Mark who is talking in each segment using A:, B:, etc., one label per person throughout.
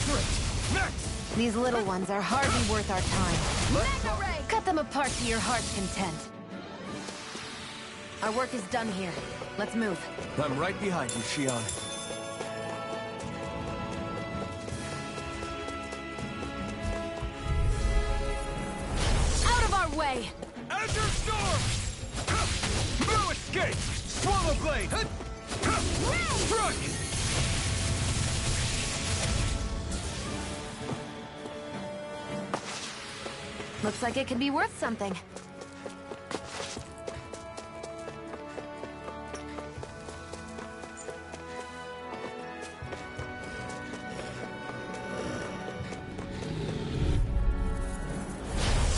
A: Great! Next!
B: These little ones are hardly worth our time.
A: Mega Ray!
B: Cut them apart to your heart's content. Our work is done here. Let's move.
A: I'm right behind you, Xion.
B: Out of our way!
A: Azure Storm! Blue Escape! Swallow Blade! Strike!
B: Looks like it could be worth something.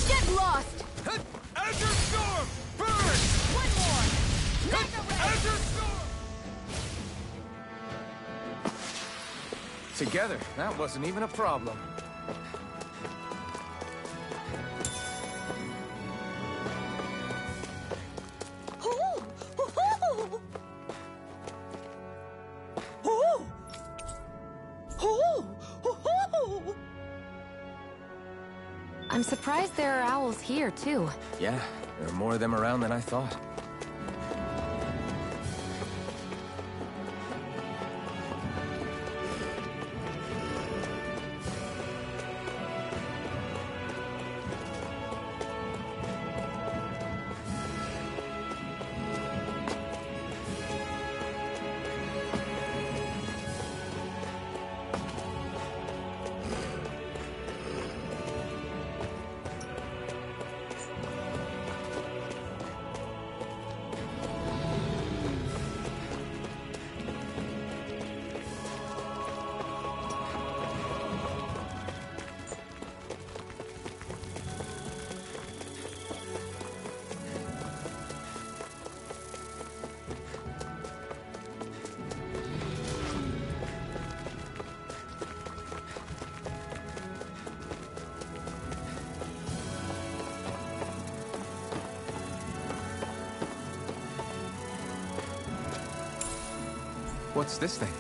B: Get lost!
A: Azure Storm! Burn!
B: One more! Mega Ray!
A: Azure Storm! Together, that wasn't even a problem.
B: I'm surprised there are owls here, too.
A: Yeah, there are more of them around than I thought. What's this thing?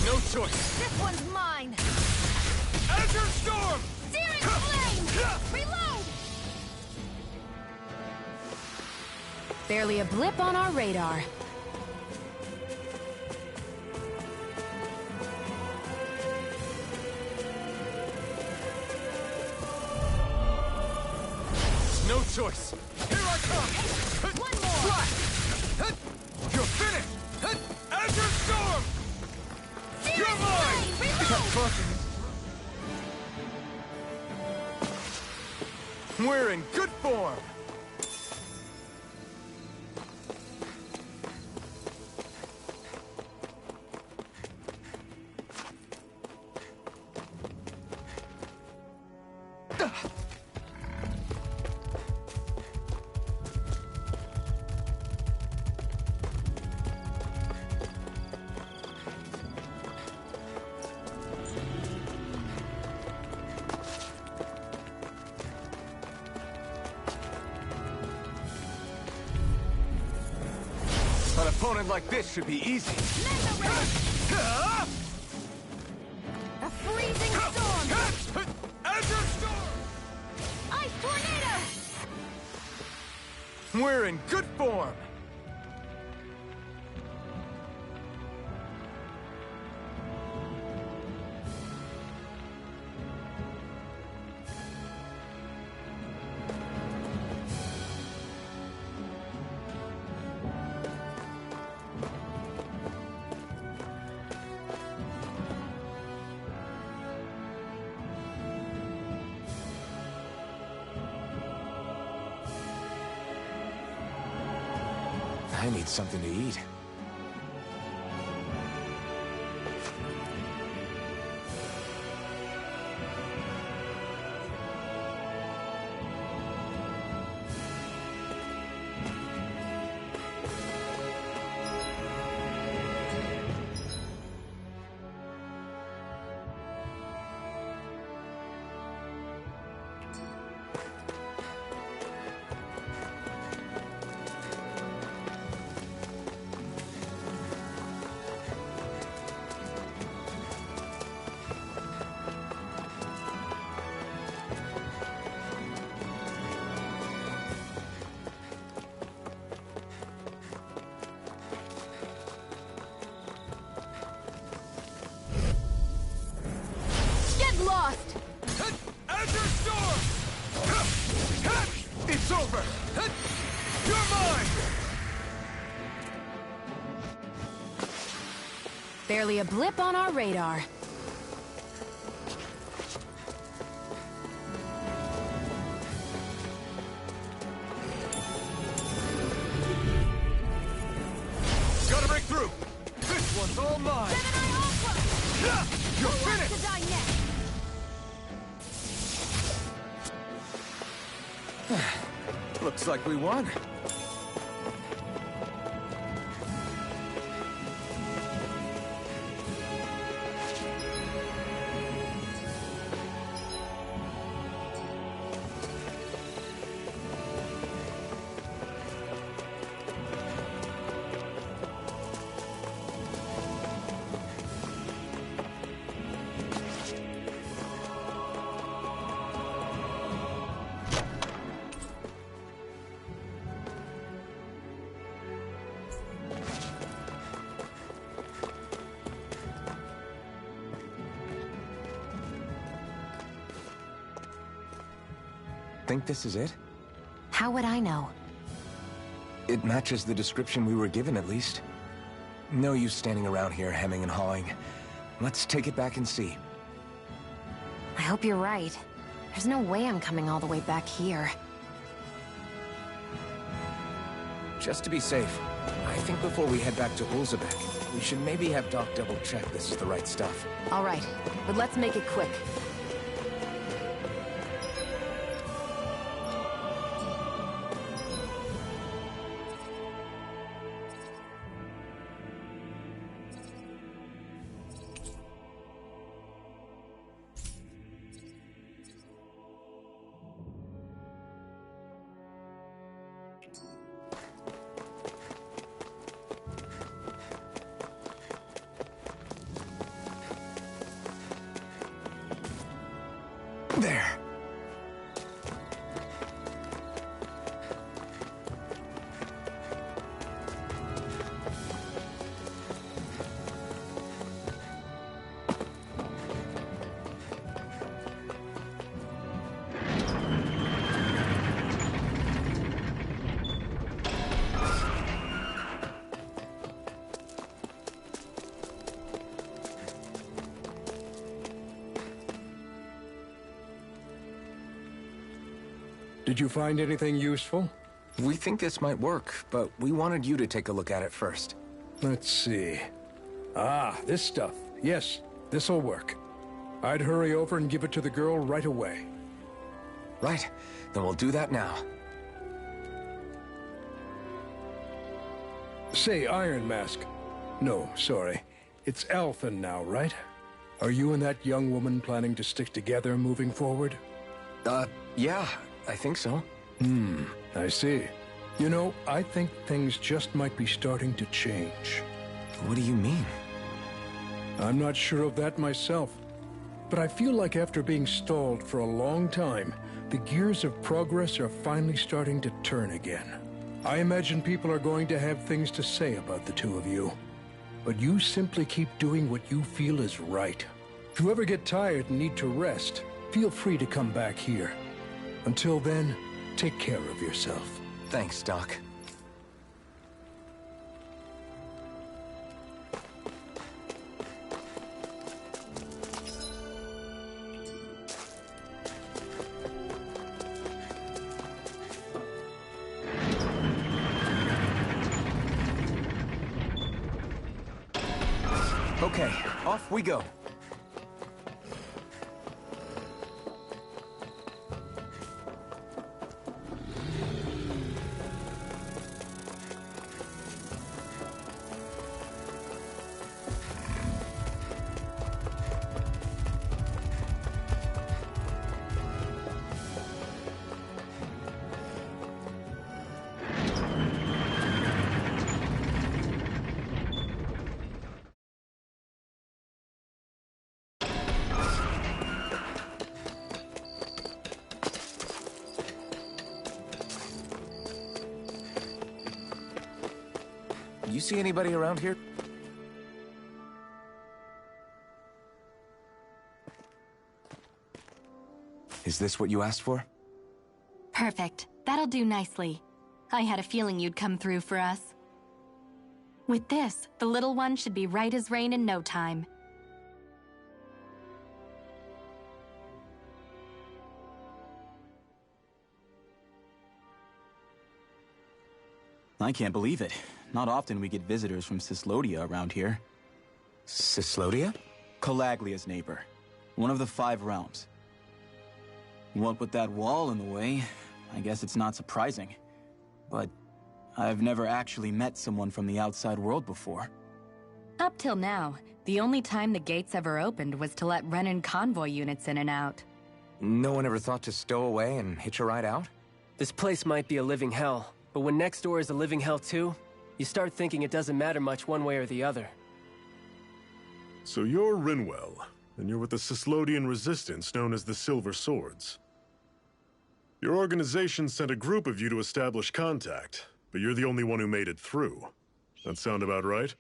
A: No choice!
B: This one's mine!
A: Azure Storm!
B: Searing flame! Reload! Barely a blip on our radar.
A: No choice! Here I come!
B: One more!
A: Fly! You're finished! Azure Storm!
B: Searing
A: You're mine!
B: flame! Reload!
A: We're in good form! An opponent like this should be easy.
B: Mega Ray! A freezing storm!
A: Azure Storm!
B: Ice tornado!
A: We're in good form! I need something to eat.
B: Barely a blip on our radar.
A: Gotta break through! This one's all mine! You're finished! Looks like we won.
C: Think this is it?
B: How would I know?
C: It matches the description we were given, at least. No use standing around here hemming and hawing. Let's take it back and see.
B: I hope you're right. There's no way I'm coming all the way back here.
C: Just to be safe, I think before we head back to Ulzebek, we should maybe have Doc double-check this is the right stuff.
B: All right, but let's make it quick.
C: There.
D: Did you find anything useful?
C: We think this might work, but we wanted you to take a look at it first.
D: Let's see. Ah, this stuff. Yes, this'll work. I'd hurry over and give it to the girl right away.
C: Right, then we'll do that now.
D: Say, Iron Mask. No, sorry. It's Alphen now, right? Are you and that young woman planning to stick together moving forward?
C: Yeah, I think so.
D: I see. You know, I think things just might be starting to change.
C: What do you mean?
D: I'm not sure of that myself. But I feel like after being stalled for a long time, the gears of progress are finally starting to turn again. I imagine people are going to have things to say about the two of you. But you simply keep doing what you feel is right. If you ever get tired and need to rest, feel free to come back here. Until then, take care of yourself.
C: Thanks, Doc. Okay, off we go. You see anybody around here? Is this what you asked for?
E: Perfect. That'll do nicely. I had a feeling you'd come through for us. With this, the little one should be right as rain in no time.
F: I can't believe it. Not often we get visitors from Cyslodia around here.
C: Cyslodia?
F: Calaglia's neighbor. One of the 5 realms. What with that wall in the way, I guess it's not surprising. But I've never actually met someone from the outside world before.
E: Up till now, the only time the gates ever opened was to let Renan convoy units in and out.
C: No one ever thought to stow away and hitch a ride out?
G: This place might be a living hell, but when next door is a living hell too, you start thinking it doesn't matter much one way or the other.
H: So you're Rinwell, and you're with the Cyslodian resistance known as the Silver Swords. Your organization sent a group of you to establish contact, but you're the only one who made it through. That sound about right?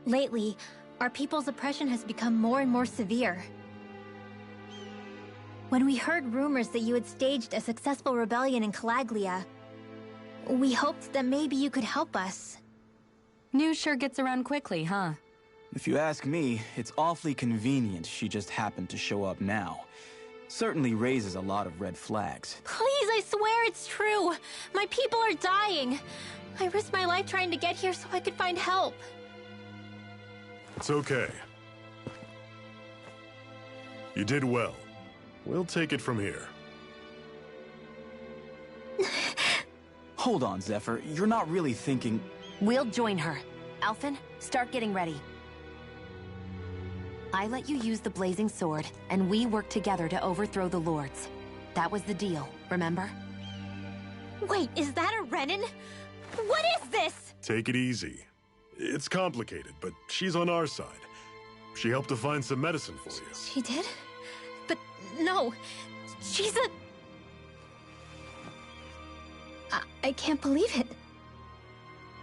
I: Lately, our people's oppression has become more and more severe. When we heard rumors that you had staged a successful rebellion in Calaglia, we hoped that maybe you could help us.
E: News sure gets around quickly, huh?
F: If you ask me, it's awfully convenient she just happened to show up now. Certainly raises a lot of red flags.
I: Please, I swear it's true! My people are dying! I risked my life trying to get here so I could find help.
H: It's okay. You did well. We'll take it from here.
F: Hold on, Zephyr. You're not really thinking...
B: We'll join her. Alphen, start getting ready. I let you use the blazing sword, and we worked together to overthrow the lords. That was the deal, remember?
I: Wait, is that a Renan? What is this?
H: Take it easy. It's complicated, but she's on our side. She helped to find some medicine for you.
I: She did? But no, she's a... I can't believe it.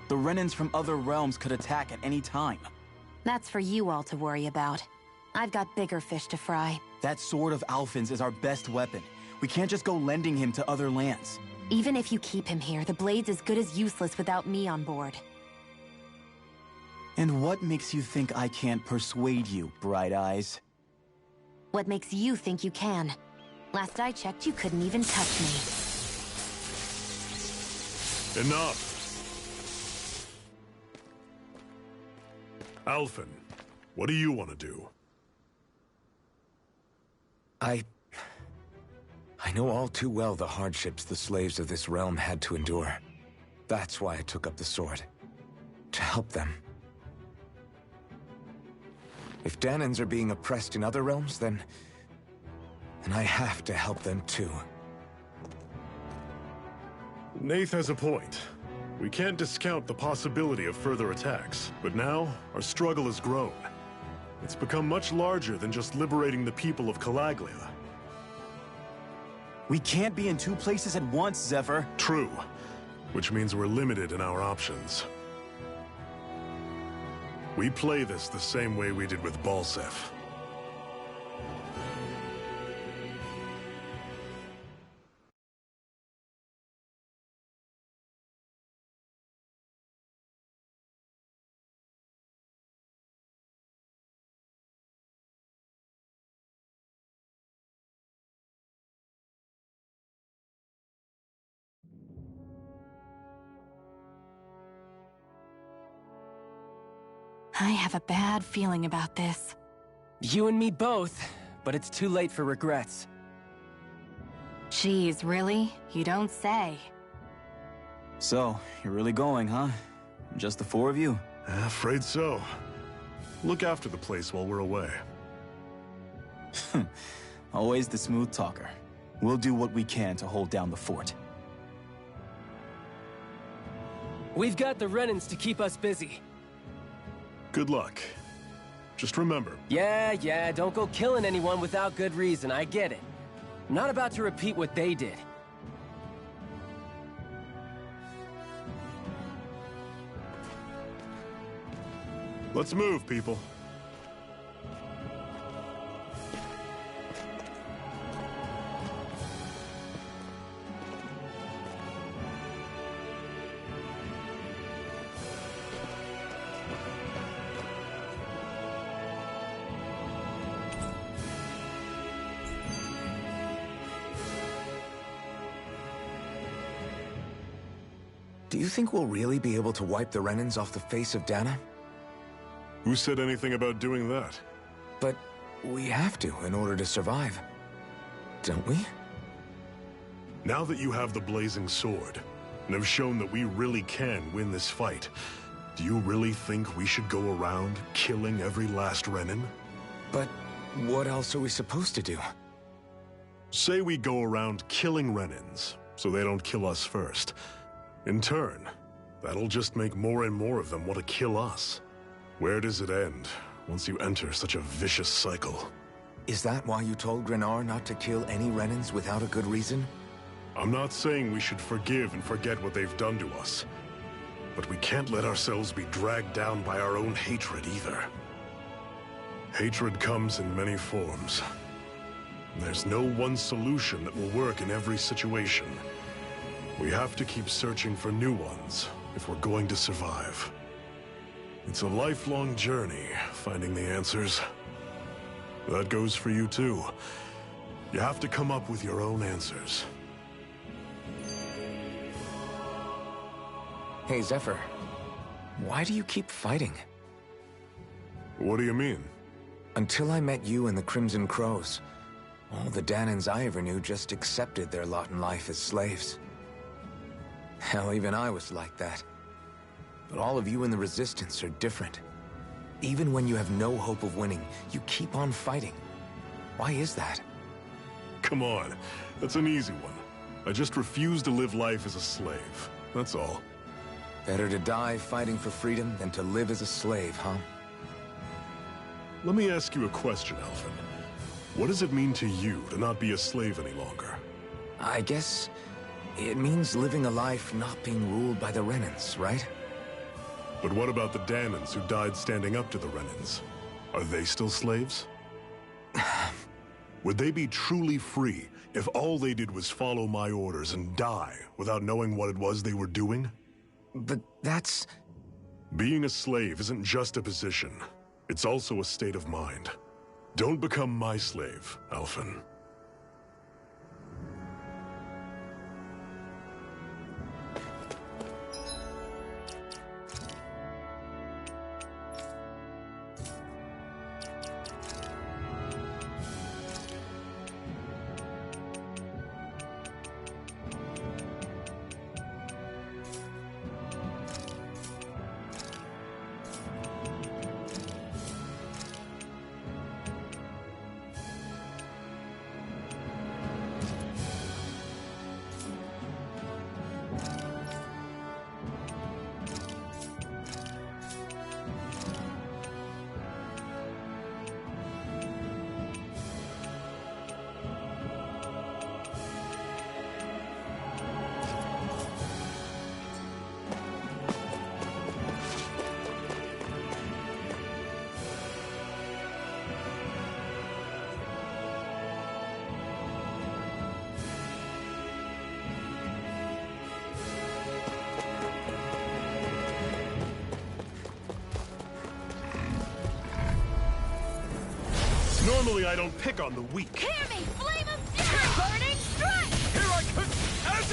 F: The Renans from other realms could attack at any time.
B: That's for you all to worry about. I've got bigger fish to fry.
F: That sword of Alphen's is our best weapon. We can't just go lending him to other lands.
B: Even if you keep him here, the blade's as good as useless without me on board.
F: And what makes you think I can't persuade you, Bright Eyes?
B: What makes you think you can? Last I checked, you couldn't even touch me.
H: Enough! Alphen, what do you want to do?
C: I know all too well the hardships the slaves of this realm had to endure. That's why I took up the sword. To help them. If Dahnans are being oppressed in other realms, then I have to help them too.
H: Nath has a point. We can't discount the possibility of further attacks, but now our struggle has grown. It's become much larger than just liberating the people of Calaglia.
F: We can't be in 2 places at once, Zephyr.
H: True, which means we're limited in our options. We play this the same way we did with Balseph.
E: I have a bad feeling about this.
G: You and me both, but it's too late for regrets.
E: Jeez, really? You don't say.
F: So, you're really going, huh? Just the 4 of you?
H: Afraid so. Look after the place while we're away.
F: Always the smooth talker. We'll do what we can to hold down the fort.
G: We've got the Renans to keep us busy.
H: Good luck. Just remember...
G: Yeah, don't go killing anyone without good reason, I get it. I'm not about to repeat what they did.
H: Let's move, people.
C: Do you think we'll really be able to wipe the Renans off the face of Dana?
H: Who said anything about doing that?
C: But we have to in order to survive. Don't we?
H: Now that you have the Blazing Sword, and have shown that we really can win this fight, do you really think we should go around killing every last Renan?
C: But what else are we supposed to do?
H: Say we go around killing Renans, so they don't kill us first. In turn, that'll just make more and more of them want to kill us. Where does it end, once you enter such a vicious cycle?
C: Is that why you told Grenar not to kill any Renans without a good reason?
H: I'm not saying we should forgive and forget what they've done to us. But we can't let ourselves be dragged down by our own hatred either. Hatred comes in many forms. There's no one solution that will work in every situation. We have to keep searching for new ones if we're going to survive. It's a lifelong journey, finding the answers. That goes for you too. You have to come up with your own answers.
C: Hey, Zephyr. Why do you keep fighting?
H: What do you mean?
C: Until I met you and the Crimson Crows, all the Danans I ever knew just accepted their lot in life as slaves. Hell, even I was like that. But all of you in the Resistance are different. Even when you have no hope of winning, you keep on fighting. Why is that?
H: Come on, that's an easy one. I just refuse to live life as a slave, that's all.
C: Better to die fighting for freedom than to live as a slave, huh?
H: Let me ask you a question, Alphen. What does it mean to you to not be a slave any longer?
C: I guess it means living a life not being ruled by the Renans, right?
H: But what about the Danans who died standing up to the Renans? Are they still slaves? Would they be truly free if all they did was follow my orders and die without knowing what it was they were doing?
C: But that's...
H: Being a slave isn't just a position. It's also a state of mind. Don't become my slave, Alphen. Normally I don't pick on the weak.
I: Hear me! Flame of fury! Burning strike!
A: Here I come!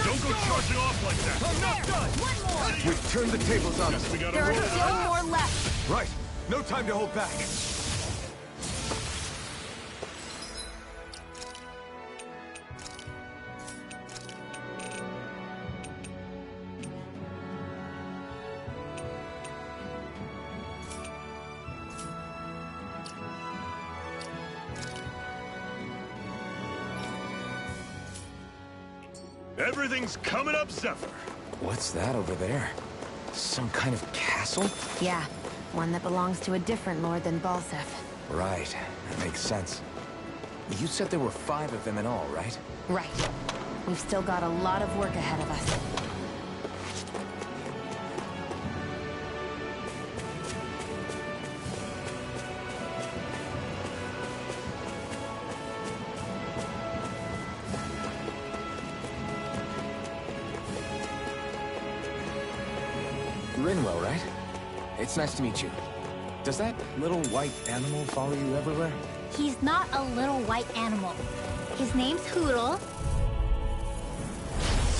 H: Don't go charging off like that!
A: I'm not done!
I: One more!
C: We've turned the tables on
H: Guess
C: them.
H: we gotta
I: There are
H: roll.
I: still more left!
C: Right. No time to hold back.
H: Everything's coming up, Zephyr.
C: What's that over there? Some kind of castle?
B: Yeah, one that belongs to a different lord than Balseph.
C: Right. That makes sense. You said there were 5 of them in all, right?
B: Right. We've still got a lot of work ahead of us.
C: Rinwell, right? It's nice to meet you. Does that little white animal follow you everywhere?
I: He's not a little white animal. His name's Hootle.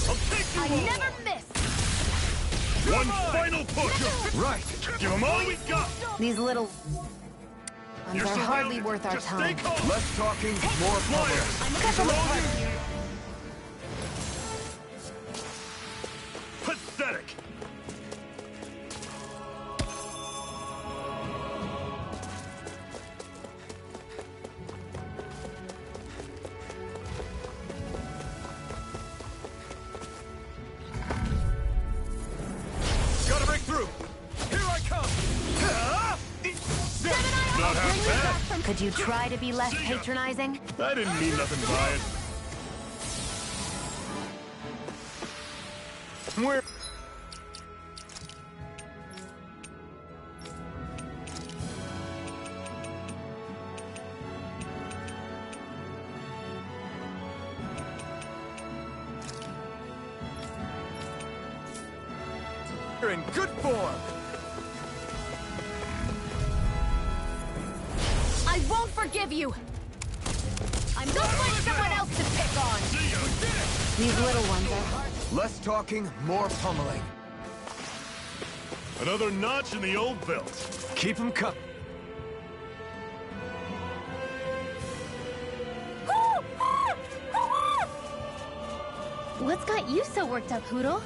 A: I'll take you
I: I
A: all!
I: never miss!
H: One final push!
C: Right!
H: Give them all we got!
B: These little ones
H: You're
B: are hardly
H: surrounded.
B: worth our
H: Just stay
B: time.
H: calm!
C: Less talking, more
H: Flyers!
C: pummeling.
H: Pathetic!
A: Gotta break through! Here I come!
H: Not half bad!
B: Could you try to be less patronizing?
H: I didn't mean nothing by it.
C: We're... You're in good form!
E: I won't forgive you! I'm not like someone else to pick on!
B: These little ones are...
C: Less talking, more pummeling.
H: Another notch in the old belt.
C: Keep them coming.
I: What's got you so worked up, Hootle?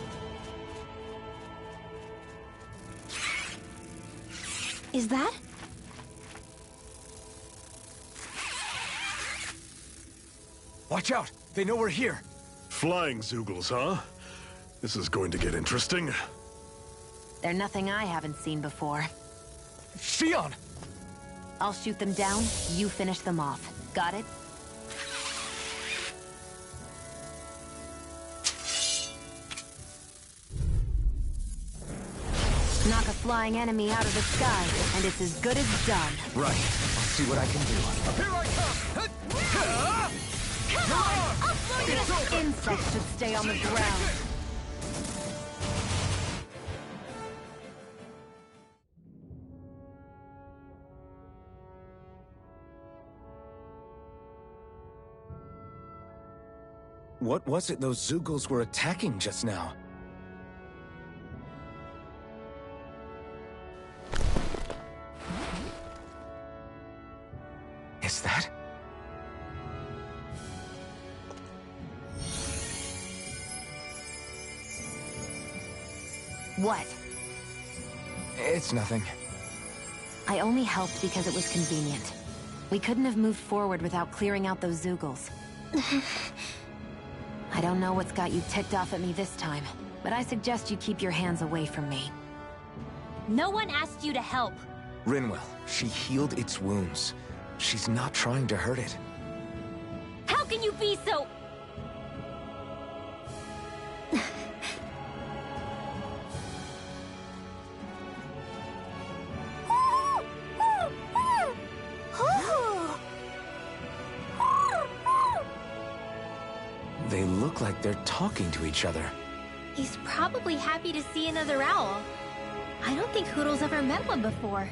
I: Is that?
C: Watch out! They know we're here.
H: Flying Zeugles, huh? This is going to get interesting.
B: They're nothing I haven't seen before.
C: Shion!
B: I'll shoot them down, you finish them off. Got it? Knock a flying enemy out of the sky, and it's as good as done.
C: Right. I'll see what I can do.
A: Here I come!
B: Come on! Insects should stay on the ground.
C: What was it those Zeugles were attacking just now? Is that?
B: What?
C: It's nothing.
B: I only helped because it was convenient. We couldn't have moved forward without clearing out those Zeugles. I don't know what's got you ticked off at me this time, but I suggest you keep your hands away from me.
I: No one asked you to help.
C: Rinwell, she healed its wounds. She's not trying to hurt it.
I: How can you be so...
C: They look like they're talking to each other.
I: He's probably happy to see another owl. I don't think Hootle's ever met one before.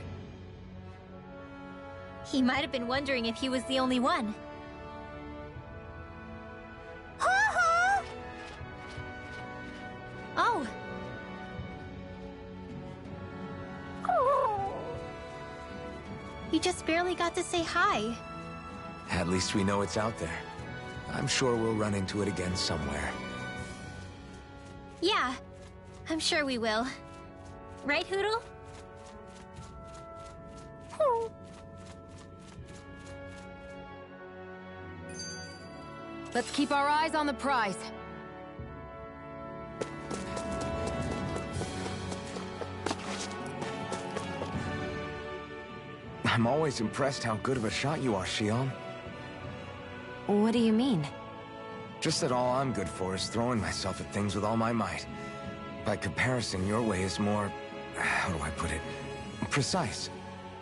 I: He might have been wondering if he was the only one. Oh. You just barely got to say hi.
C: At least we know it's out there. I'm sure we'll run into it again somewhere.
I: Yeah, I'm sure we will. Right, Hootle?
B: Let's keep our eyes on the prize.
C: I'm always impressed how good of a shot you are, Shion.
B: What do you mean?
C: Just that all I'm good for is throwing myself at things with all my might. By comparison, your way is more... how do I put it? Precise.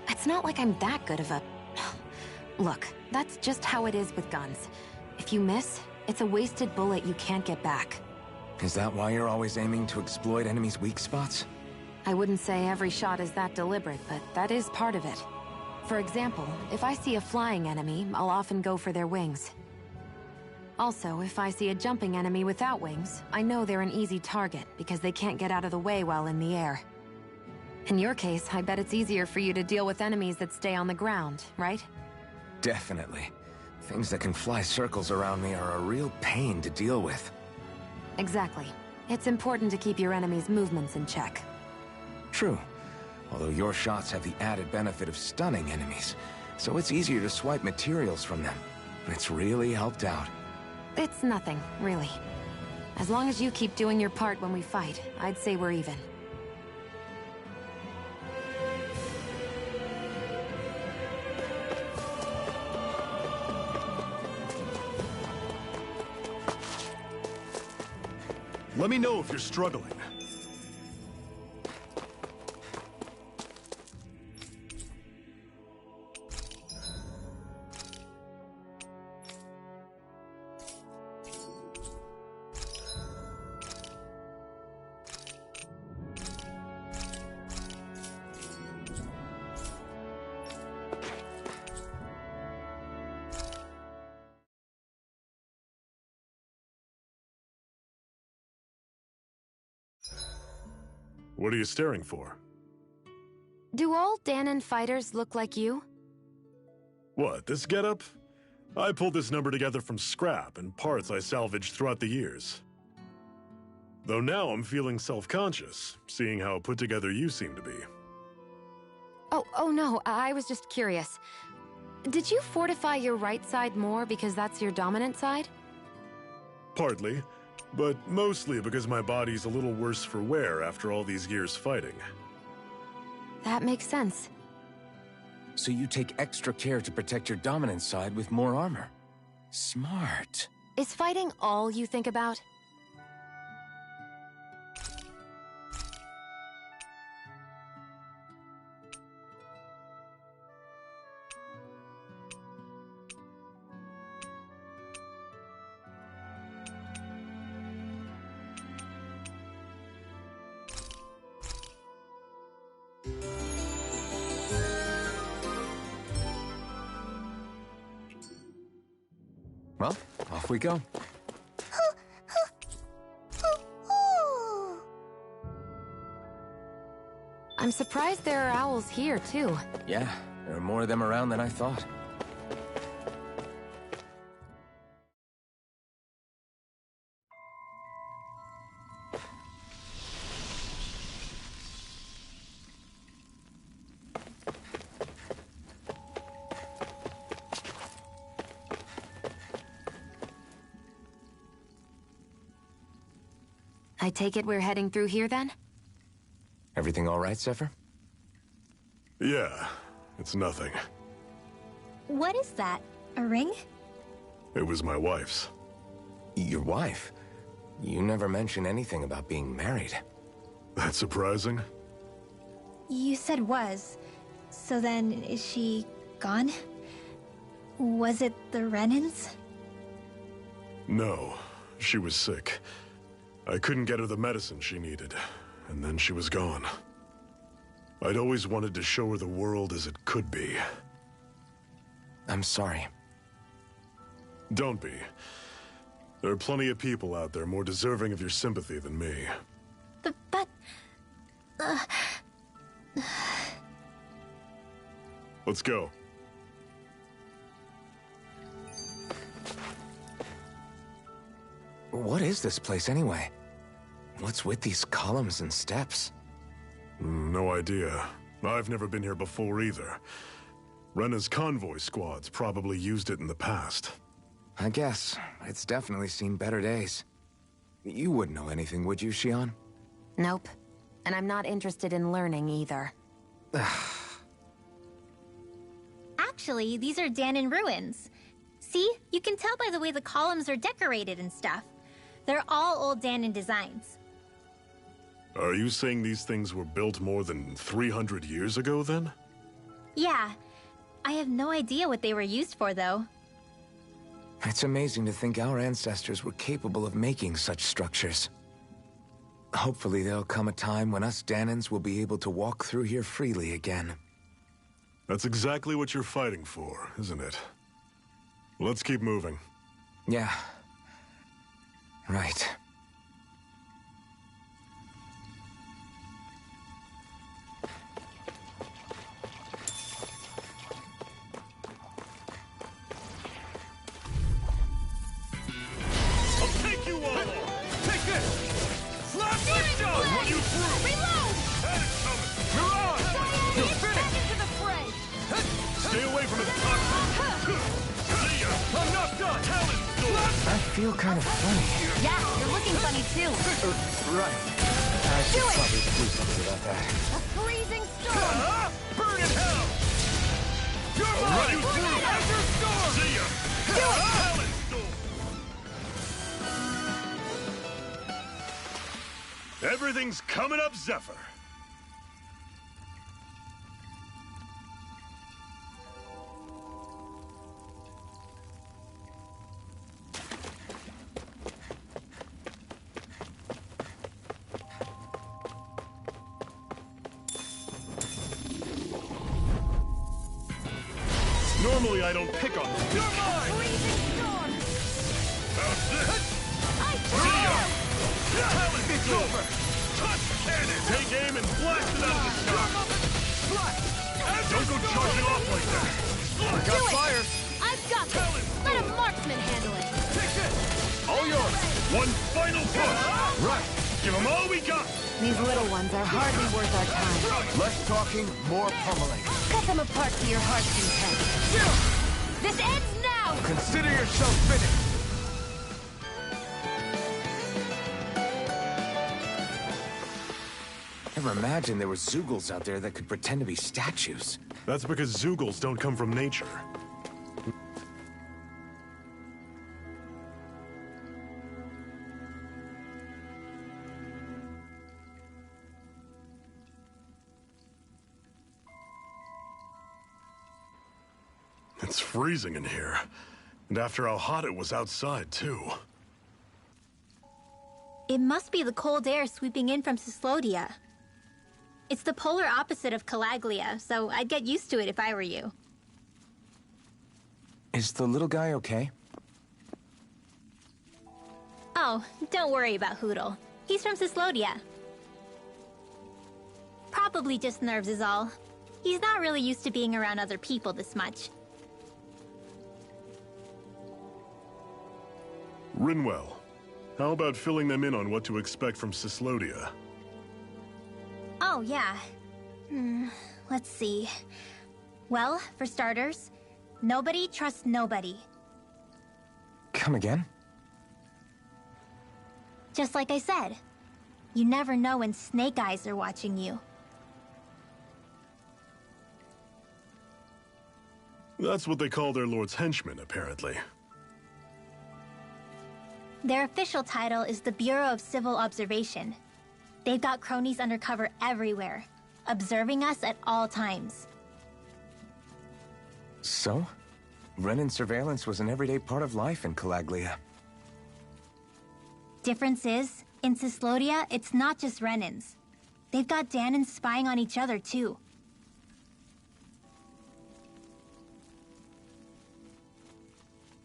B: It's not like I'm that good of a... Look, that's just how it is with guns. If you miss, it's a wasted bullet you can't get back.
C: Is that why you're always aiming to exploit enemies' weak spots?
B: I wouldn't say every shot is that deliberate, but that is part of it. For example, if I see a flying enemy, I'll often go for their wings. Also, if I see a jumping enemy without wings, I know they're an easy target because they can't get out of the way while in the air. In your case, I bet it's easier for you to deal with enemies that stay on the ground, right?
C: Definitely. Things that can fly circles around me are a real pain to deal with.
B: Exactly. It's important to keep your enemy's movements in check.
C: True. Although your shots have the added benefit of stunning enemies, so it's easier to swipe materials from them. It's really helped out.
B: It's nothing, really. As long as you keep doing your part when we fight, I'd say we're even.
H: Let me know if you're struggling. What are you staring for?
B: Do all Dahnan fighters look like you?
H: What, this getup? I pulled this number together from scrap and parts I salvaged throughout the years. Though now I'm feeling self-conscious, seeing how put together you seem to be.
B: Oh no, I was just curious. Did you fortify your right side more because that's your dominant side?
H: Partly, but mostly because my body's a little worse for wear after all these years fighting.
B: That makes sense.
C: So you take extra care to protect your dominant side with more armor. Smart.
B: Is fighting all you think about?
C: Well, off we go.
B: I'm surprised there are owls here, too.
C: Yeah, there are more of them around than I thought.
B: I take it we're heading through here, then?
C: Everything all right, Zephyr?
H: Yeah, it's nothing.
I: What is that? A ring?
H: It was my wife's.
C: Your wife? You never mentioned anything about being married.
H: That's surprising?
I: You said was. So then, is she gone? Was it the Renans?
H: No, she was sick. I couldn't get her the medicine she needed, and then she was gone. I'd always wanted to show her the world as it could be.
C: I'm sorry.
H: Don't be. There are plenty of people out there more deserving of your sympathy than me.
I: But...
H: Let's go.
C: What is this place, anyway? What's with these columns and steps?
H: No idea. I've never been here before either. Rena's convoy squads probably used it in the past.
C: I guess. It's definitely seen better days. You wouldn't know anything, would you, Xion?
B: Nope. And I'm not interested in learning either.
I: Actually, these are Dahnan ruins. See? You can tell by the way the columns are decorated and stuff. They're all old Dahnan designs.
H: Are you saying these things were built more than 300 years ago, then?
I: Yeah. I have no idea what they were used for, though.
C: It's amazing to think our ancestors were capable of making such structures. Hopefully there'll come a time when us Dahnans will be able to walk through here freely again.
H: That's exactly what you're fighting for, isn't it? Let's keep moving.
C: Yeah, Right.
H: I'll take you all on!
A: Take this! Slap the shot!
H: Run you through!
I: Reload!
H: That is coming!
A: Mirage! You're finished!
I: Into the fray!
H: Stay away from his toxin! See ya!
A: I'm not done!
H: Talon Storm!
C: I feel kind of funny.
E: Yeah, you're looking funny too.
C: Right. I should probably do something about that.
I: A freezing storm!
A: Burn in hell! You're
H: Run
A: mine!
H: you through!
A: Azure Storm!
H: See ya! Talon Storm! Everything's coming up, Zephyr! Normally I don't pick on them.
A: You're mine!
I: Freezing storm!
H: How's this?
I: I
H: See ya! Talon
A: It's
H: Storm!
A: over!
H: Touch cannon! Take aim and blast it out of the sky! Don't go charging off like that!
A: Got fire!
I: I've got this! Let a marksman handle it!
A: Take this!
H: All yours! One final push!
C: Right.
H: Give them all we got!
B: These little ones are hardly worth our time.
C: Less talking, more pummeling.
B: Cut them apart to your heart's content.
I: This ends now!
C: Consider yourself finished. Never imagined there were Zeugles out there that could pretend to be statues.
H: That's because Zeugles don't come from nature. It's freezing in here. And after how hot it was outside, too.
I: It must be the cold air sweeping in from Cyslodia. It's the polar opposite of Calaglia, so I'd get used to it if I were you.
C: Is the little guy okay?
I: Oh, don't worry about Hootle. He's from Cyslodia. Probably just nerves is all. He's not really used to being around other people this much.
H: Rinwell, how about filling them in on what to expect from Cyslodia?
I: Oh, yeah. Let's see. Well, for starters, nobody trusts nobody.
C: Come again?
I: Just like I said. You never know when Snake Eyes are watching you.
H: That's what they call their lord's henchmen, apparently.
I: Their official title is the Bureau of Civil Observation. They've got cronies undercover everywhere, observing us at all times.
C: So? Renan surveillance was an everyday part of life in Calaglia.
I: Difference is, in Cyslodia, it's not just Renans. They've got Danans spying on each other, too.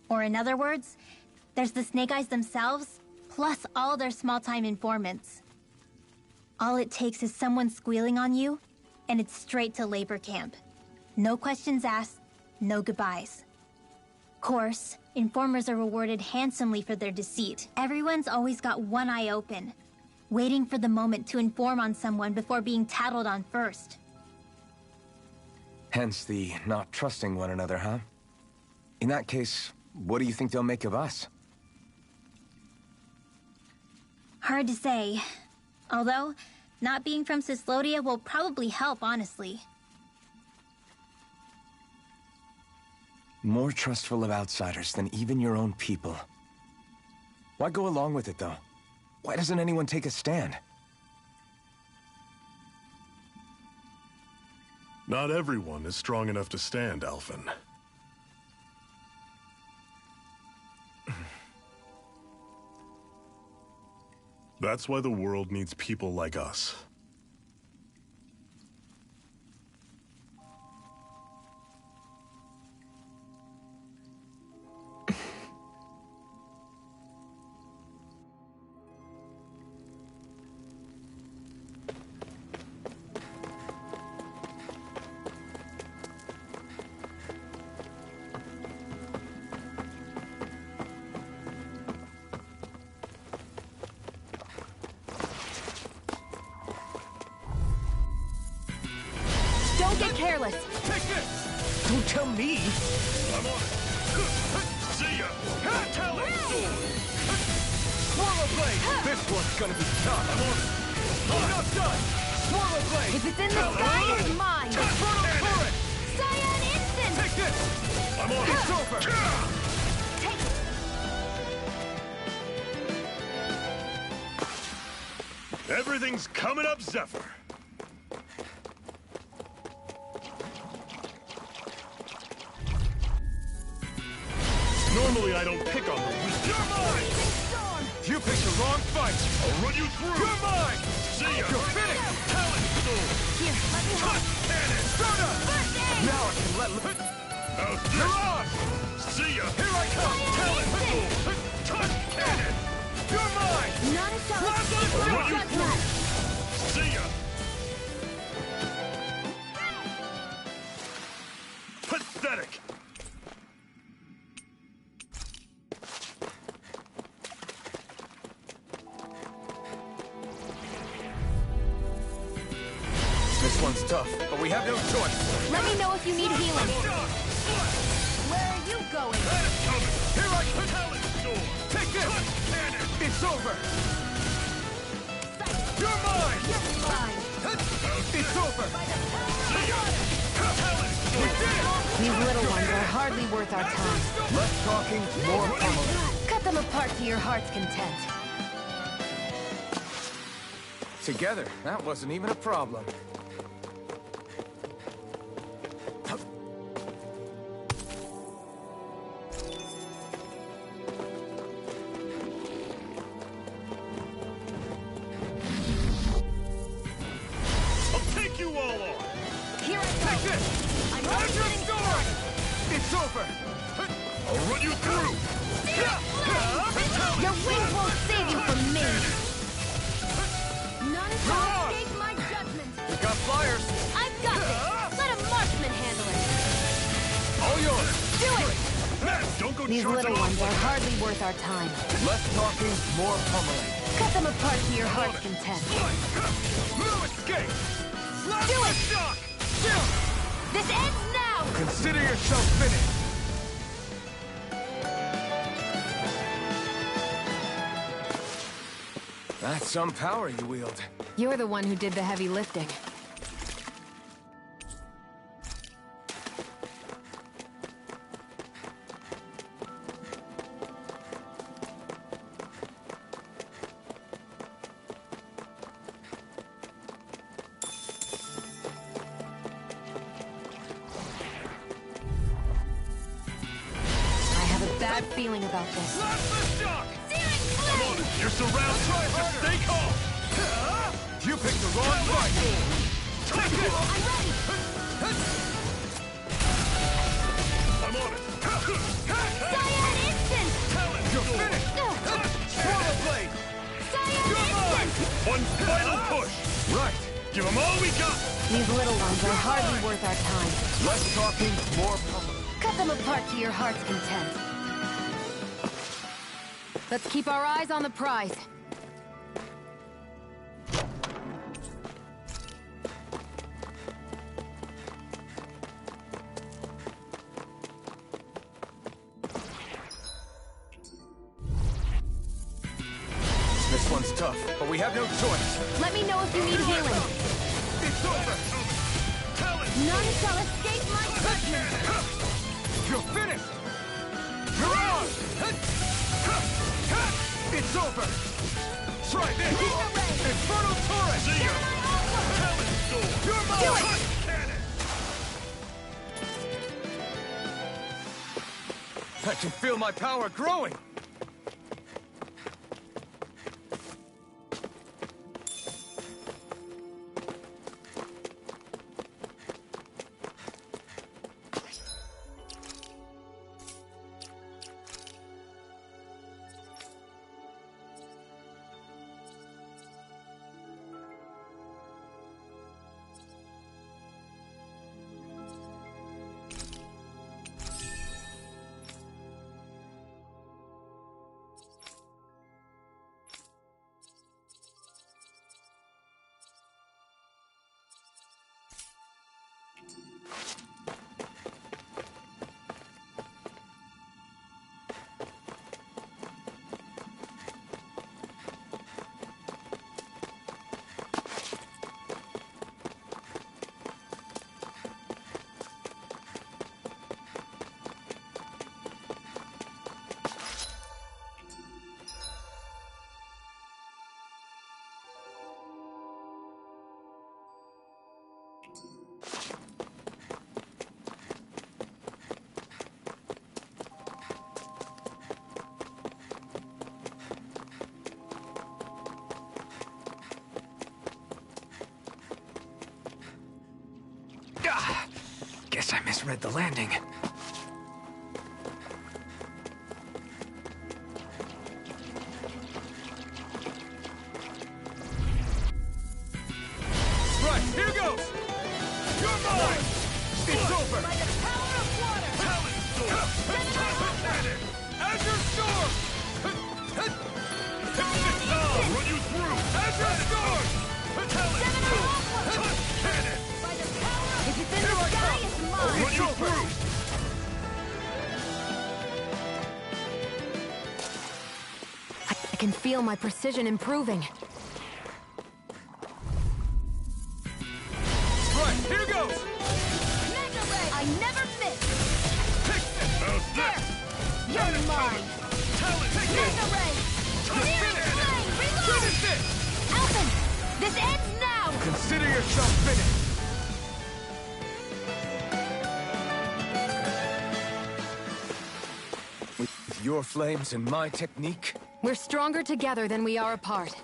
I: Or in other words, there's the Snake Eyes themselves, plus all their small-time informants. All it takes is someone squealing on you, and it's straight to labor camp. No questions asked, no goodbyes. Course, informers are rewarded handsomely for their deceit. Everyone's always got one eye open, waiting for the moment to inform on someone before being tattled on first.
C: Hence the not trusting one another, huh? In that case, what do you think they'll make of us?
I: Hard to say. Although, not being from Cyslodia will probably help, honestly.
C: More trustful of outsiders than even your own people. Why go along with it, though? Why doesn't anyone take a stand?
H: Not everyone is strong enough to stand, Alphen. That's why the world needs people like us.
B: careless.
A: Take this!
C: Don't tell me!
H: I'm on it. See ya! Talon Sword!
A: Swallow Blade! This one's gonna be tough.
H: I'm on it.
A: Enough done! Swallow Blade!
B: If it's in the sky, it's mine.
A: Inferno Turret!
B: Cyan Instant!
A: Take this!
H: I'm on
A: It's
H: it.
A: over!
B: Take...
H: Everything's coming up, Zephyr. Normally I don't pick on the weak.
A: You're mine! You picked the wrong fight!
H: I'll run you through.
A: You're mine!
H: See ya!
A: You're finished!
H: Talon Sword!
B: Here, let me help.
H: Touch cannon!
A: Soda!
B: First aid!
A: Now I can let...
H: How's
A: You're
H: this?
A: on!
H: See ya!
A: Here I come!
H: Talon Sword! Touch cannon!
A: You're mine!
B: Not a solid
A: Plasma
B: escape from my
H: Sword!
B: judgment!
H: See ya! Pathetic!
C: This one's tough, but we have no choice.
B: Let me know if you need healing.
H: Shock!
B: Where are you going?
H: That is coming!
A: Here I come!
H: Talon Sword!
A: Take this!
H: Touch cannon!
A: It's over! You're mine!
B: You're mine.
A: It's over!
H: See ya! Talon
A: We
H: Sword!
A: did it!
B: These little ones are hardly worth our time.
C: Less talking, more pummeling.
B: Cut them apart to your heart's content.
C: Together, that wasn't even a problem.
H: I'll take you all on!
B: Here I
A: Take
B: go.
A: this!
B: I'm
A: Out
B: already
A: your
B: getting
A: sword!
B: started.
A: It's over!
H: I'll run you through!
B: Your wings won't save you from me. None
A: You're
B: shall
A: on.
B: escape my judgment.
C: We got flyers.
B: I've got this. Let a marksman handle it.
C: All yours.
B: Do it.
H: Man, don't go
B: These
H: charging
B: little
H: off
B: ones
H: like
B: are
H: that.
B: hardly worth our time.
C: Less talking, more pummeling.
B: Cut them apart to your heart's content.
A: No escape!
B: Do it.
A: Shock!
B: This ends now.
C: Consider yourself finished. That's some power you wield.
B: You're the one who did the heavy lifting. I have a bad feeling about this.
A: Plasma shock!
H: Come on, you're surrounded! Just stay calm!
A: You picked the wrong fight! Take it!
B: I'm ready.
H: I'm on it!
B: Cyan Instant.
H: Talon
A: You're
H: Sword!
A: finished! Swallow Blade!
B: Cyan
A: You're mine!
B: Instant.
H: One final push!
A: Right!
H: Give them all we got!
B: These little ones are hardly worth our time.
C: Less talking, more pummeling.
B: Cut them apart to your heart's content. Let's keep our eyes on the prize.
C: This one's tough, but we have no choice.
B: Let me know if you need healing.
A: It's over!
H: Talon
B: None shall escape my judgment.
A: You're finished! You're on! It's over! Try this! Inferno Turret!
H: See ya! Talon Sword!
A: You're mine!
B: Do it!
H: Touch cannon!
C: I can feel my power growing. Guess I misread the landing.
A: Right, here goes! You're mine! It's over!
I: By the power of water!
A: Talon Sword! Azure Storm! I'll run you through! Azure Storm! Talon Sword! Cannon!
I: By the power of... If it's in
A: Here
I: the
A: I
I: sky,
A: come!
I: it's
A: I'll
I: mine!
A: run you through!
B: I can feel my precision improving.
A: Right, here goes!
I: Mega Ray! I never miss!
A: Take this! How's
I: There!
A: that?
I: You're mine!
A: Talon, take it!
I: Mega Ray! Searing Flame! Reload!
A: Finish it!
I: Alphen! This ends now!
A: Consider yourself finished!
C: With your flames and my technique,
B: We're stronger together than we are apart.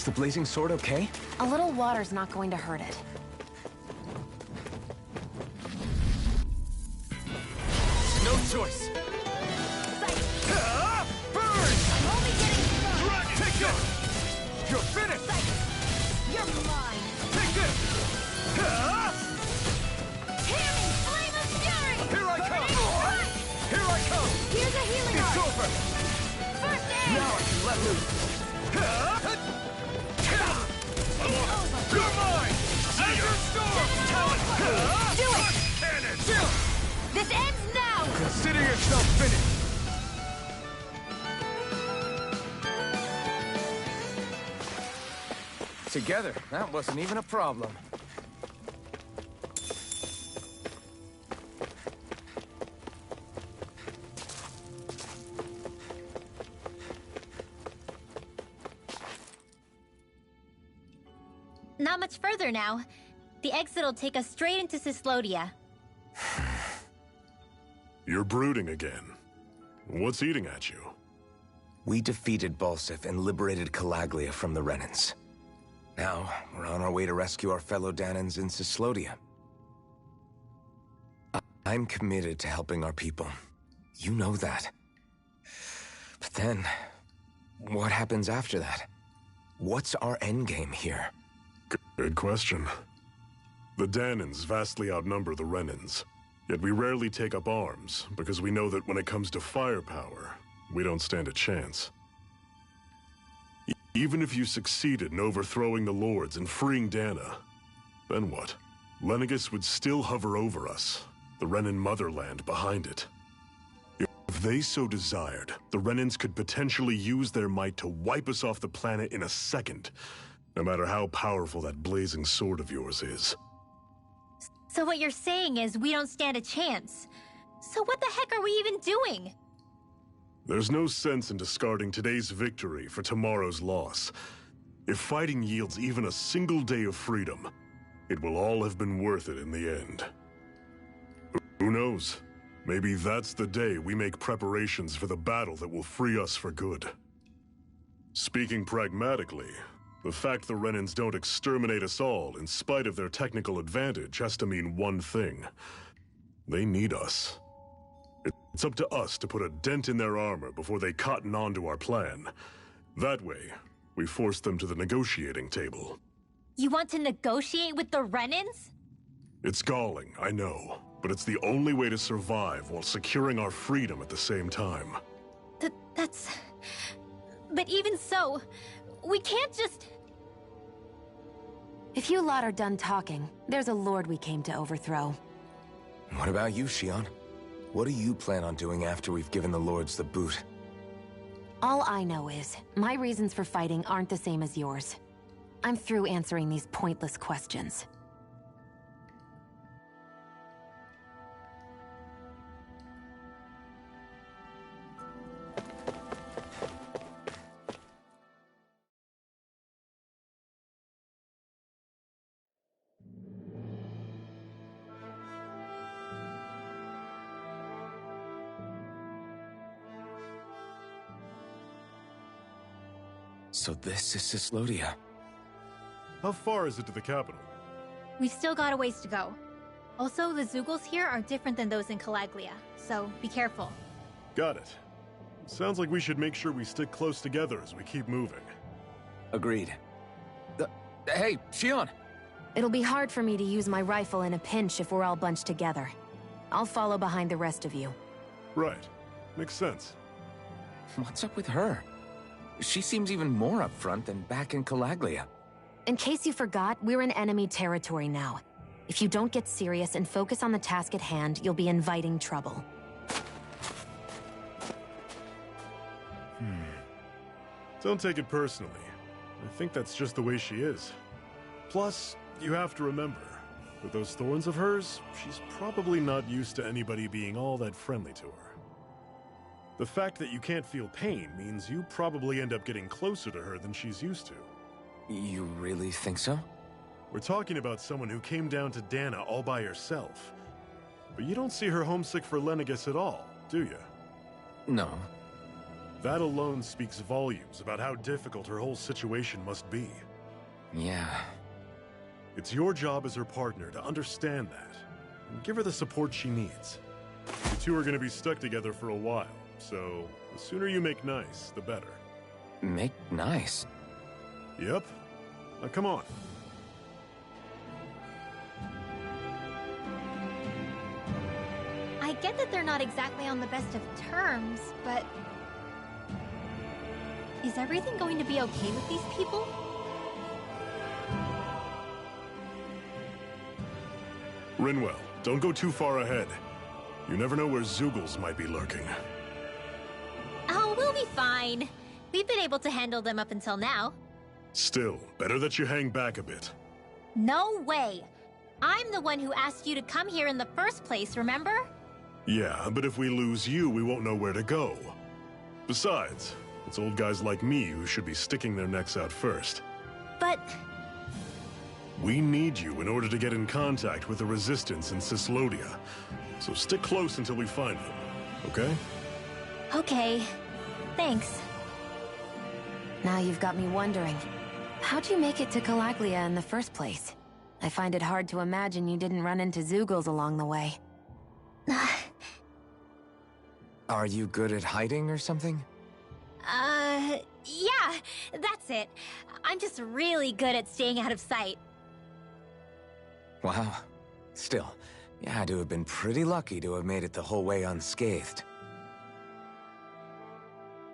C: is the blazing sword okay?
B: A little water's not going to hurt it.
A: No choice! Burn!
I: I'm only getting started!
A: Dragon, take this! You're finished!
I: You're mine!
A: Take this!
I: Tearing Flame of Fury!
A: Here I come!
I: Right!
A: Here I come!
I: Here's a healing
A: It's
I: art!
A: over!
I: First aid!
A: Now I can let loose! You're mine! Azure Storm! Talon!
I: Do it!
A: Cannon!
I: This ends now!
A: Consider yourself finished!
C: Together, that wasn't even a problem.
I: Not much further now. The exit'll take us straight into Cyslodia.
H: You're brooding again. What's eating at you?
C: We defeated Balsif and liberated Calaglia from the Renans. Now, we're on our way to rescue our fellow Dahnans in Cyslodia. I'm committed to helping our people. You know that. But then, what happens after that? What's our endgame here?
H: Good question. The Dahnans vastly outnumber the Renans. Yet we rarely take up arms, because we know that when it comes to firepower, we don't stand a chance. Even if you succeeded in overthrowing the Lords and freeing Dahna, then what? Lenegis would still hover over us, the Renan motherland behind it. If they so desired, the Renans could potentially use their might to wipe us off the planet in a second, no matter how powerful that blazing sword of yours is.
I: So what you're saying is we don't stand a chance. So what the heck are we even doing?
H: There's no sense in discarding today's victory for tomorrow's loss. If fighting yields even a single day of freedom, it will all have been worth it in the end. Who knows? Maybe that's the day we make preparations for the battle that will free us for good. Speaking pragmatically, the fact the Renans don't exterminate us all in spite of their technical advantage has to mean one thing. They need us. It's up to us to put a dent in their armor before they cotton on to our plan. That way, we force them to the negotiating table.
I: You want to negotiate with the Renans?
H: It's galling, I know, but it's the only way to survive while securing our freedom at the same time.
I: That's... But even so, we can't just...
B: If you lot are done talking, there's a lord we came to overthrow.
C: What about you, Shionne? What do you plan on doing after we've given the lords the boot?
B: All I know is, my reasons for fighting aren't the same as yours. I'm through answering these pointless questions.
C: So this is Cyslodia.
H: How far is it to the capital?
I: We've still got a ways to go. Also, the Zeugles here are different than those in Calaglia, so be careful.
H: Got it. Sounds like we should make sure we stick close together as we keep moving.
C: Agreed. Hey, Shionne!
B: It'll be hard for me to use my rifle in a pinch if we're all bunched together. I'll follow behind the rest of you.
H: Right. Makes sense.
C: What's up with her? She seems even more upfront than back in Calaglia.
B: In case you forgot, we're in enemy territory now. If you don't get serious and focus on the task at hand, you'll be inviting trouble.
H: Don't take it personally. I think that's just the way she is. Plus, you have to remember, with those thorns of hers, she's probably not used to anybody being all that friendly to her. The fact that you can't feel pain means you probably end up getting closer to her than she's used to.
C: You really think so?
H: We're talking about someone who came down to Dahna all by herself. But you don't see her homesick for Lenegis at all, do you?
C: No.
H: That alone speaks volumes about how difficult her whole situation must be.
C: Yeah.
H: It's your job as her partner to understand that, and give her the support she needs. You two are going to be stuck together for a while, so the sooner you make nice, the better.
C: Make nice?
H: Yep. Now come on.
I: I get that they're not exactly on the best of terms, but... Is everything going to be okay with these people?
H: Rinwell, don't go too far ahead. You never know where Zeugles might be lurking.
I: Oh, we'll be fine. We've been able to handle them up until now.
H: Still, better that you hang back a bit.
I: No way! I'm the one who asked you to come here in the first place, remember?
H: Yeah, but if we lose you, we won't know where to go. Besides, it's old guys like me who should be sticking their necks out first.
I: But...
H: We need you in order to get in contact with the Resistance in Cyslodia. So stick close until we find them, okay?
I: Okay. Thanks.
B: Now you've got me wondering. How'd you make it to Calaglia in the first place? I find it hard to imagine you didn't run into Zeugles along the way.
C: Are you good at hiding or something?
I: Yeah, that's it. I'm just really good at staying out of sight.
C: Wow. Still, you had to have been pretty lucky to have made it the whole way unscathed.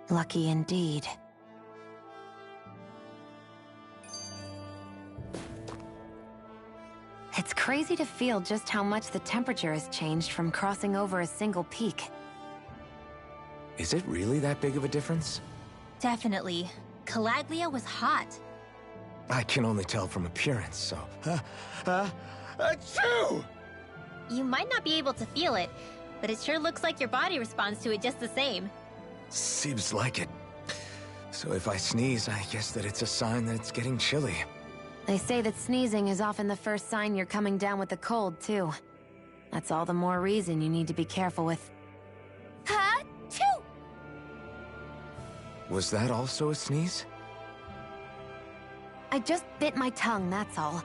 B: Lucky indeed. It's crazy to feel just how much the temperature has changed from crossing over a single peak.
C: Is it really that big of a difference?
I: Definitely. Calaglia was hot.
C: I can only tell from appearance, so... Achoo!
I: You might not be able to feel it, but it sure looks like your body responds to it just the same.
C: Seems like it. So if I sneeze, I guess that it's a sign that it's getting chilly.
B: They say that sneezing is often the first sign you're coming down with the cold, too. That's all the more reason you need to be careful with...
I: Ha-choo!
C: Was that also a sneeze?
B: I just bit my tongue, that's all.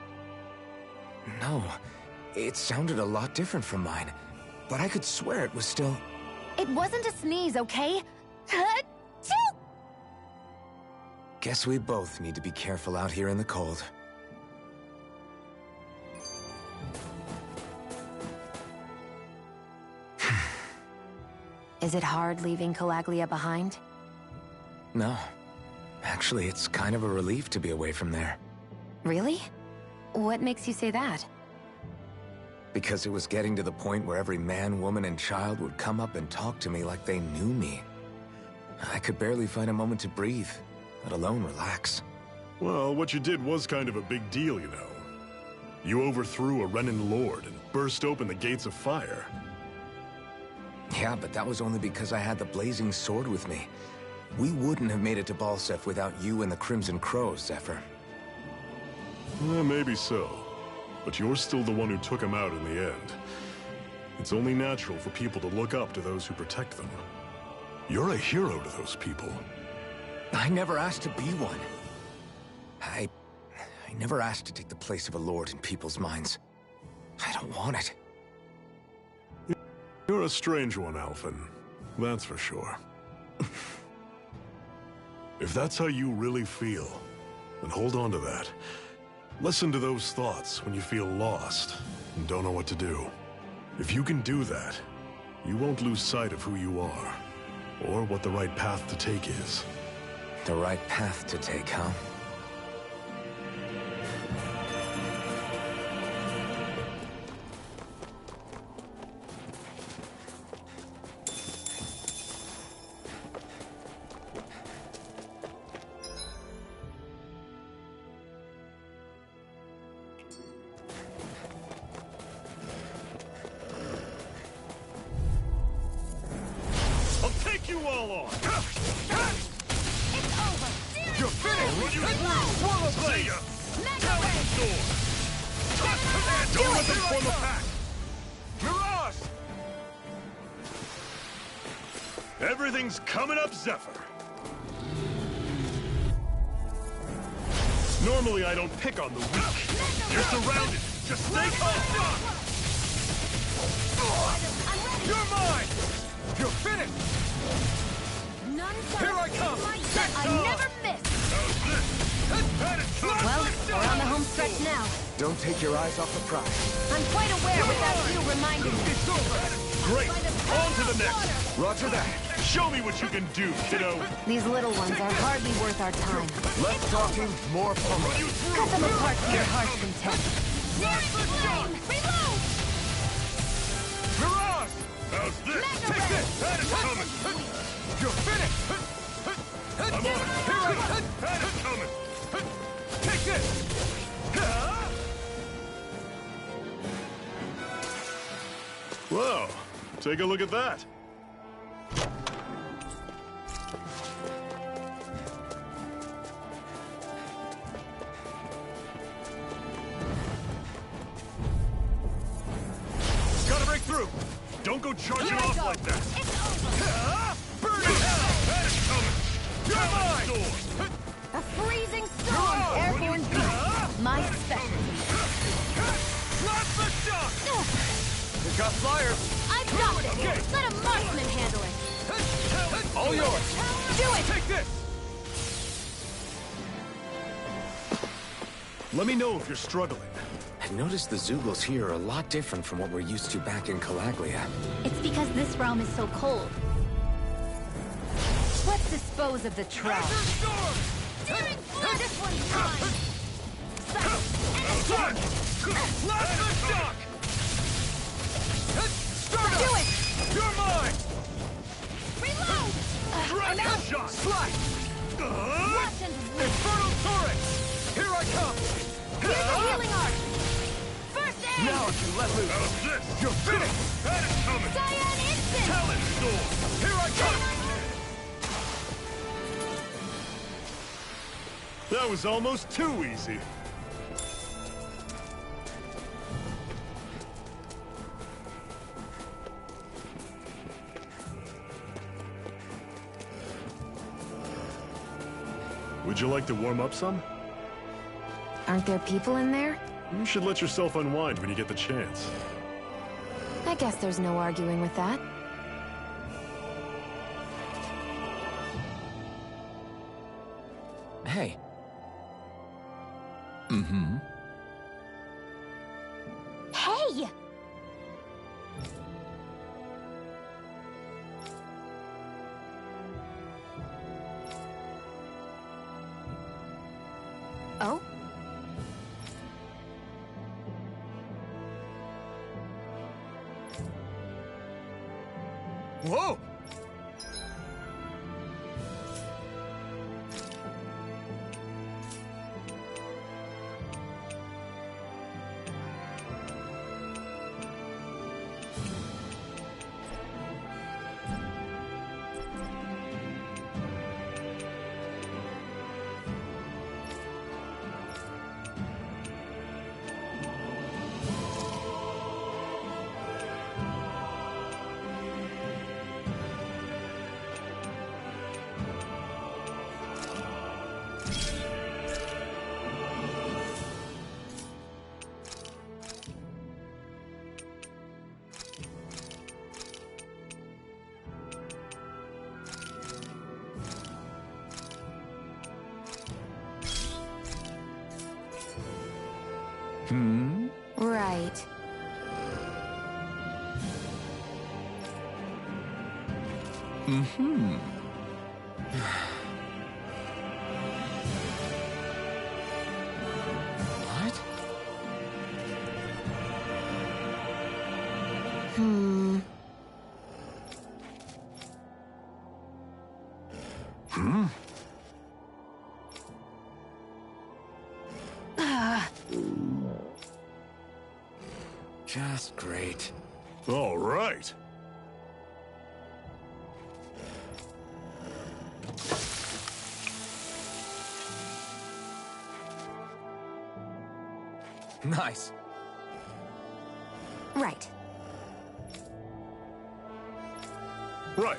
C: No, it sounded a lot different from mine. But I could swear it was still...
B: It wasn't a sneeze, okay? Ha-choo!
C: Guess we both need to be careful out here in the cold.
B: Is it hard leaving Calaglia behind?
C: No. Actually, it's kind of a relief to be away from there.
B: Really? What makes you say that?
C: Because it was getting to the point where every man, woman, and child would come up and talk to me like they knew me. I could barely find a moment to breathe, let alone relax.
H: Well, what you did was kind of a big deal, you know. You overthrew a Renan lord and burst open the gates of fire.
C: Yeah, but that was only because I had the blazing sword with me. We wouldn't have made it to Balseph without you and the Crimson Crows, Zephyr.
H: Maybe so. But you're still the one who took him out in the end. It's only natural for people to look up to those who protect them. You're a hero to those people.
C: I never asked to be one. I never asked to take the place of a lord in people's minds. I don't want it.
H: You're a strange one, Alphen. That's for sure. If that's how you really feel, then hold on to that. Listen to those thoughts when you feel lost and don't know what to do. If you can do that, you won't lose sight of who you are, or what the right path to take is.
C: The right path to take, huh?
A: You all on!
I: It's over!
A: You're finished! Run you through! Swallow Blade! Talon Sword! Don't let them form a pack! Mirage! Everything's coming up, Zephyr! Normally I don't pick on the weak. You're surrounded! Just stay calm! You're mine! You're finished! Here I come!
I: I never miss!
B: Well, we're on the home stretch now.
C: Don't take your eyes off the prize.
B: I'm quite aware without you reminding me.
A: It's over! Great! On to the next!
C: Roger that.
A: Show me what you can do, kiddo!
B: These little ones are hardly worth our time.
C: Less talking, more pummeling.
B: Cut them apart to your heart's content.
I: Reload!
A: Mirage! How's this? Take this! That is coming! You're finished! I'm on it! Here I go! That is coming! Take this!
H: Whoa, take a look at that.
A: Gotta break through! Don't go charging off like that! Burn it! That is coming! You're mine!
B: A freezing storm, airborne beast. My specialty.
A: Drop the shock!
F: We've got flyers.
I: I've got this! Let a marksman handle it!
F: All yours.
I: Do it!
A: Take this!
H: Let me know if you're struggling.
C: I noticed the Zeugles here are a lot different from what we're used to back in Calaglia.
I: It's because this realm is so cold.
B: Let's dispose of the trash.
A: Storm!
I: This one's mine!
A: Slap the shock! Start
I: Do it!
A: You're mine!
I: Reload!
A: Dragon shot! Slide! Infernal Torrent! Here I come!
I: Here's a healing arc! First aid!
A: Now I can let loose! How's this? You're finished! That is coming!
I: Cyan Instant!
A: Talon Sword! Here I come! That was almost too easy.
H: Would you like to warm up some?
B: Aren't there people in there?
H: You should let yourself unwind when you get the chance.
B: I guess there's no arguing with that.
C: Hey.
I: Hey!
B: Oh?
A: Whoa!
B: Right.
C: What? Just great.
H: All right.
C: Nice.
B: Right.
H: Right.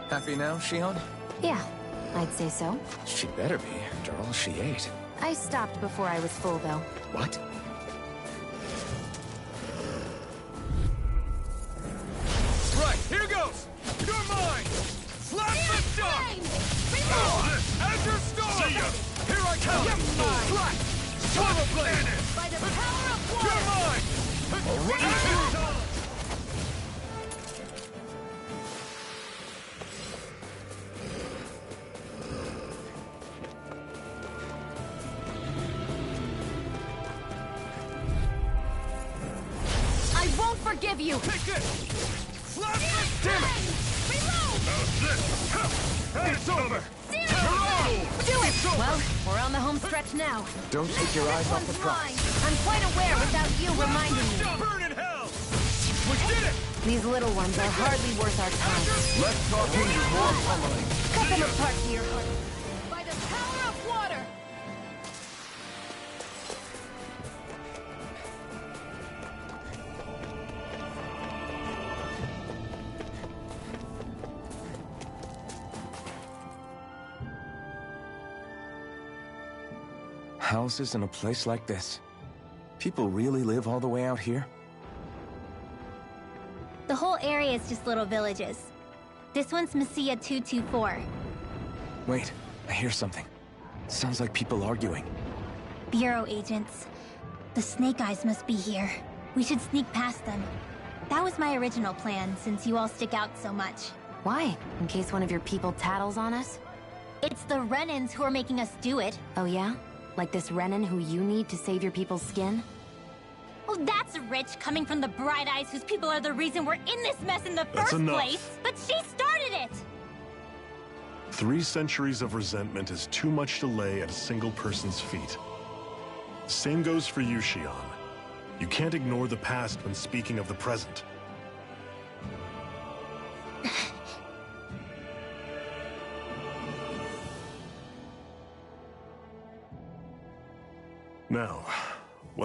C: Happy now, Shion?
B: Yeah, I'd say so.
C: She better be, after all she ate.
B: I stopped before I was full, though.
C: What?
A: Right, here goes! You're mine! Slap the shot! As your storm! See ya! Here I come! You're mine! Flat! Swallow blade!
I: By the power of water!
A: You're mine! Alright!
I: I won't forgive you!
A: Take this! Slap this! Damn it!
I: Reload!
A: How's this? And it's over!
I: Do it! Well, we're on the home stretch now.
C: Don't take your eyes off the
I: One's
C: prize.
I: mine. I'm quite aware without you reminding me.
A: Burn in hell! We did it!
B: These little ones are hardly worth our time.
C: Less talking and more pummeling.
I: Cut them apart to your heart. By the power of water!
C: Houses in a place like this. People really live all the way out here?
I: The whole area is just little villages. This one's Messia 224.
C: Wait, I hear something. Sounds like people arguing.
I: Bureau agents. The Snake Eyes must be here. We should sneak past them. That was my original plan, since you all stick out so much.
B: Why? In case one of your people tattles on us?
I: It's the Renans who are making us do it.
B: Oh yeah? Like this Renan who you need to save your people's skin?
I: Oh, that's rich, coming from the Bright Eyes whose people are the reason we're in this mess in the
H: That's
I: first
H: enough.
I: place. But she started it!
H: 3 centuries of resentment is too much to lay at a single person's feet. Same goes for you, Shion. You can't ignore the past when speaking of the present.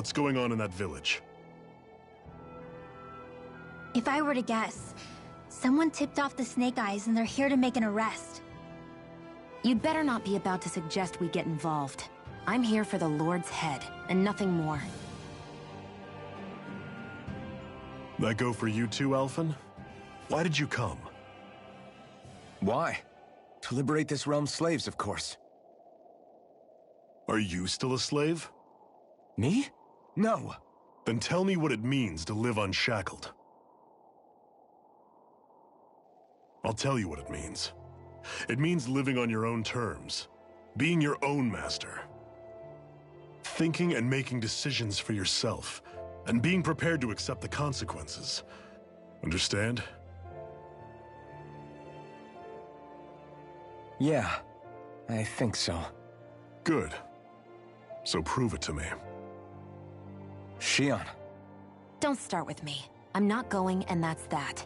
H: What's going on in that village?
I: If I were to guess, someone tipped off the Snake Eyes and they're here to make an arrest.
B: You'd better not be about to suggest we get involved. I'm here for the Lord's head, and nothing more.
H: That go for you too, Alphen? Why did you come?
C: Why? To liberate this realm's slaves, of course.
H: Are you still a slave?
C: Me? No.
H: Then tell me what it means to live unshackled. I'll tell you what it means. It means living on your own terms, being your own master. Thinking and making decisions for yourself, and being prepared to accept the consequences. Understand?
C: Yeah, I think so.
H: Good. So prove it to me.
C: Shionne.
B: Don't start with me. I'm not going, and that's that.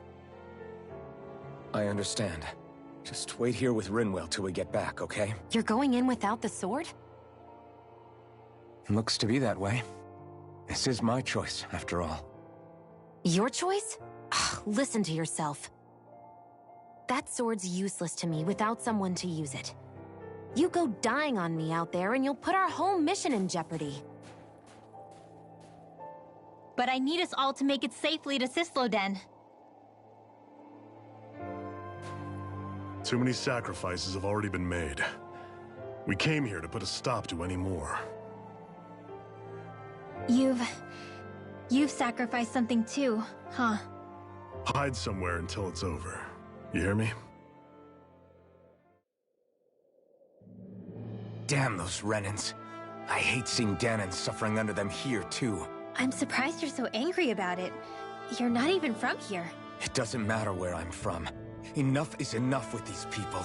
C: I understand. Just wait here with Rinwell till we get back, okay?
B: You're going in without the sword?
C: Looks to be that way. This is my choice, after all.
B: Your choice? Ugh, listen to yourself. That sword's useless to me without someone to use it. You go dying on me out there and you'll put our whole mission in jeopardy.
I: But I need us all to make it safely to Sisloden.
H: Too many sacrifices have already been made. We came here to put a stop to any more.
I: You've sacrificed something too, huh?
H: Hide somewhere until it's over. You hear me?
C: Damn those Renans. I hate seeing Danon suffering under them here, too.
I: I'm surprised you're so angry about it. You're not even from here.
C: It doesn't matter where I'm from. Enough is enough with these people.